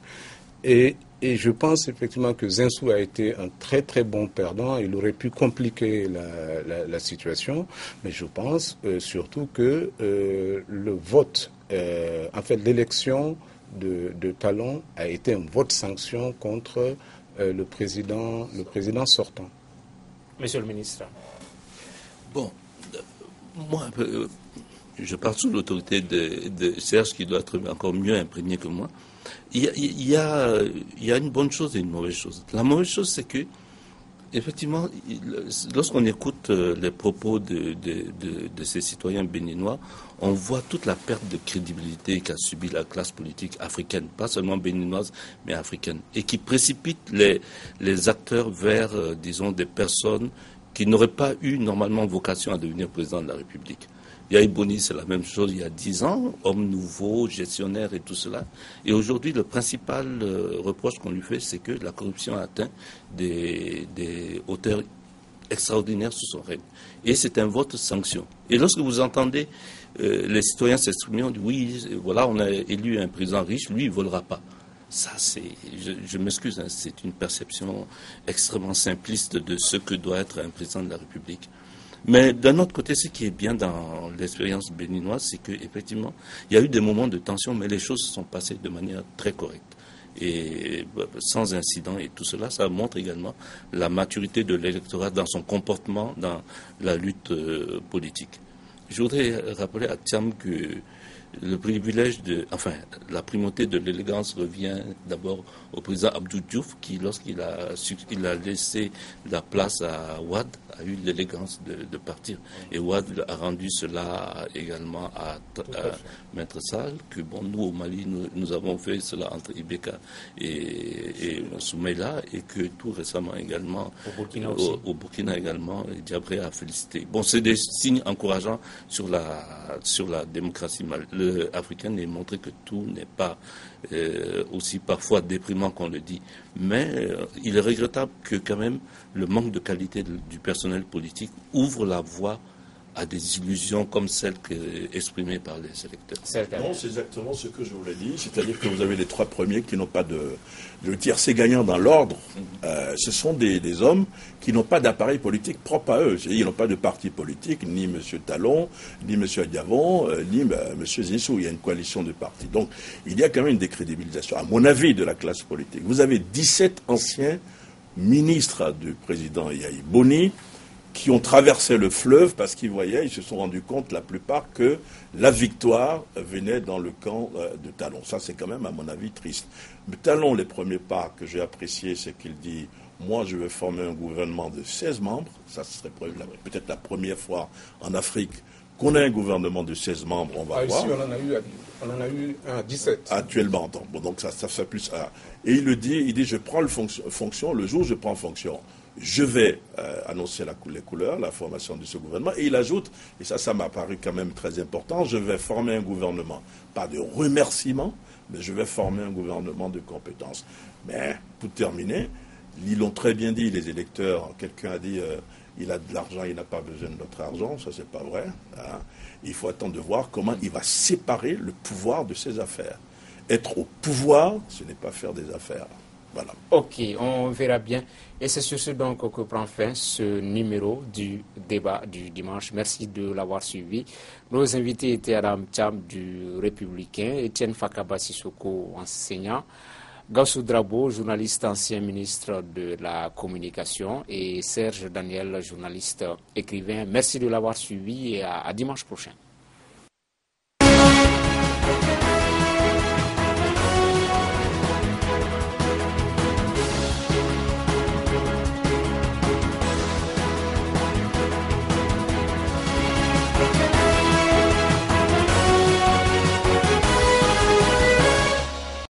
Speaker 5: Et je pense effectivement que Zinsou a été un très très bon perdant. Il aurait pu compliquer la situation, mais je pense surtout que le vote, en fait l'élection de Talon a été un vote sanction contre le président sortant.
Speaker 1: Monsieur le ministre.
Speaker 6: Bon, moi, je parle sous l'autorité de Serge qui doit être encore mieux imprégné que moi. Il y a une bonne chose et une mauvaise chose. La mauvaise chose, c'est que, effectivement, lorsqu'on écoute les propos de ces citoyens béninois, on voit toute la perte de crédibilité qu'a subi la classe politique africaine, pas seulement béninoise, mais africaine, et qui précipite les acteurs vers, disons, des personnes qui n'auraient pas eu normalement vocation à devenir président de la République. Yahi Boni, c'est la même chose il y a 10 ans, homme nouveau, gestionnaire et tout cela. Et aujourd'hui, le principal reproche qu'on lui fait, c'est que la corruption a atteint des hauteurs extraordinaires sous son règne. Et c'est un vote sanction. Et lorsque vous entendez les citoyens s'exprimer, on dit oui, voilà, on a élu un président riche, lui, il ne volera pas. Ça, je m'excuse, hein, c'est une perception extrêmement simpliste de ce que doit être un président de la République. Mais d'un autre côté, ce qui est bien dans l'expérience béninoise, c'est qu'effectivement, il y a eu des moments de tension, mais les choses se sont passées de manière très correcte. Et sans incident et tout cela, ça montre également la maturité de l'électorat dans son comportement dans la lutte politique. Je voudrais rappeler à Thiam que le privilège la primauté de l'élégance revient d'abord au président Abdou Diouf qui, lorsqu'il a laissé la place à Ouad, a eu l'élégance de partir. Et Ouad a rendu cela également à Maître Sall, que bon, nous au Mali, nous avons fait cela entre Ibeka et Soumaïla, et que tout récemment également, au Burkina également, Diabré a félicité. Bon, c'est des signes encourageants sur la démocratie africaine et montrer que tout n'est pas aussi parfois déprimant qu'on le dit. Mais il est regrettable que quand même le manque de qualité du personnel politique ouvre la voie à des illusions comme celles exprimées par les électeurs.
Speaker 4: Non, c'est exactement ce que je voulais dire. C'est-à-dire que vous avez les trois premiers qui n'ont pas de tiercé gagnant dans l'ordre. Ce sont des hommes qui n'ont pas d'appareil politique propre à eux. Ils n'ont pas de parti politique, ni M. Talon, ni M. Diavon, ni M. Zinsou. Il y a une coalition de partis. Donc, il y a quand même une décrédibilisation, à mon avis, de la classe politique. Vous avez 17 anciens ministres du président Yahi Boni qui ont traversé le fleuve parce qu'ils voyaient, ils se sont rendus compte, la plupart, que la victoire venait dans le camp de Talon. Ça, c'est quand même, à mon avis, triste. Mais Talon, les premiers pas que j'ai appréciés, c'est qu'il dit « Moi, je vais former un gouvernement de 16 membres. » Ça, ce serait peut-être la première fois en Afrique qu'on ait un gouvernement de 16 membres, on va voir.
Speaker 5: Ici, on en a eu un 17.
Speaker 4: Actuellement. Donc ça fait plus... Et il dit « Je prends fonction, le jour où je prends fonction, je vais annoncer les couleurs, la formation de ce gouvernement. » Et il ajoute, et ça m'a paru quand même très important, je vais former un gouvernement, pas de remerciements, mais je vais former un gouvernement de compétences. Mais, pour terminer, ils l'ont très bien dit, les électeurs, quelqu'un a dit, il a de l'argent, il n'a pas besoin de notre argent, ça c'est pas vrai. Hein. Il faut attendre de voir comment il va séparer le pouvoir de ses affaires. Être au pouvoir, ce n'est pas faire des affaires. Voilà.
Speaker 1: Ok, on verra bien. Et c'est sur ce donc que prend fin ce numéro du débat du dimanche. Merci de l'avoir suivi. Nos invités étaient Adam Tcham du Républicain, Etienne Fakaba Sissoko, enseignant, Gaussou Drabo, journaliste ancien ministre de la Communication, et Serge Daniel, journaliste écrivain. Merci de l'avoir suivi et à dimanche prochain.